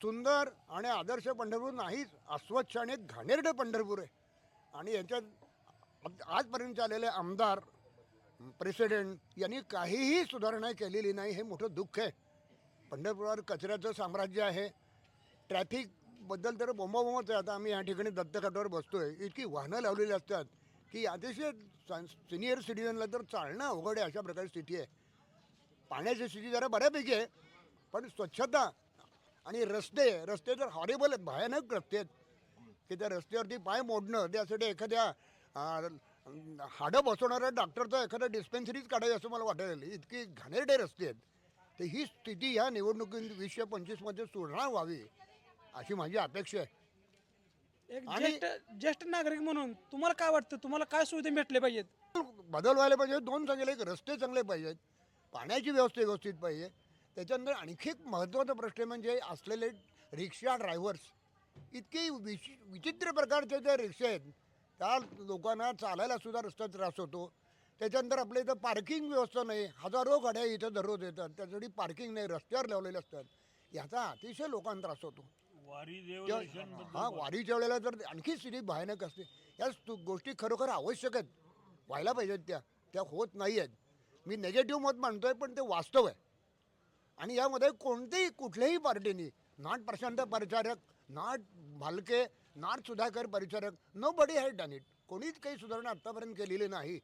सुंदर आणि आदर्श पंढरपूर नाहीच, अस्वच्छ आणि एक घाणेरडं पंढरपूर आहे. आणि याच्यात आजपर्यंत आलेले आमदार, प्रेसिडेंट यांनी काहीही सुधारणा केलेली नाही. हे मोठं दुःख आहे. पंढरपुरावर कचऱ्याचं साम्राज्य आहे. ट्रॅफिकबद्दल तर बोंबाबोंबच आहे. आता आम्ही या ठिकाणी दत्तघाटावर बसतोय, इतकी वाहनं लावलेली असतात की अतिशय सिनियर सिटीजनला तर चालणं अवघड आहे. अशा प्रकारची स्थिती आहे. पाण्याची स्थिती जरा बऱ्यापैकी आहे, पण स्वच्छता आणि रस्ते तर हॉरेबल आहेत, भयानक रस्ते आहेत की त्या रस्त्यावरती पाय मोडणं, त्यासाठी एखाद्या हाडं बसवणाऱ्या डॉक्टरचं एखादं डिस्पेन्सरीच काढावी असं मला वाटायला. इतकी घाणेरडे रस्ते आहेत. तर ही स्थिती ह्या निवडणुकीत 2025मध्ये सुधारणा व्हावी अशी माझी अपेक्षा आहे. एक आणि ज्येष्ठ नागरिक म्हणून तुम्हाला काय वाटतं, तुम्हाला काय सुविधा भेटले पाहिजेत? बदल व्हायला पाहिजे. दोन चांगले, एक रस्ते चांगले पाहिजेत, पाण्याची व्यवस्था व्यवस्थित पाहिजे. त्याच्यानंतर आणखी एक महत्त्वाचा प्रश्न म्हणजे असलेले रिक्षा ड्रायव्हर्स इतके विचित्र प्रकारचे जे रिक्षा आहेत, त्या लोकांना चालायला सुद्धा रस्त्यात त्रास होतो. त्याच्यानंतर आपल्या इथं पार्किंग व्यवस्था नाही. हजारो गाड्या इथं दररोज येतात, त्यासाठी पार्किंग नाही, रस्त्यावर लावलेले असतात. याचा अतिशय लोकांना त्रास होतो. वारीच्या वेळेला तर आणखी स्थिती भयानक असते. या गोष्टी खरोखर आवश्यक आहेत, व्हायला पाहिजेत. त्या होत नाही आहेत. मी नेगेटिव्ह मत मानतोय, पण ते वास्तव आहे. आणि यामध्ये कुठल्याही पार्टीनी, not Prashant Paricharak, not Bhalke, not Sudhakar Paricharak, nobody has done it. कोणीच काही सुधारणा आत्तापर्यंत केलेली नाही.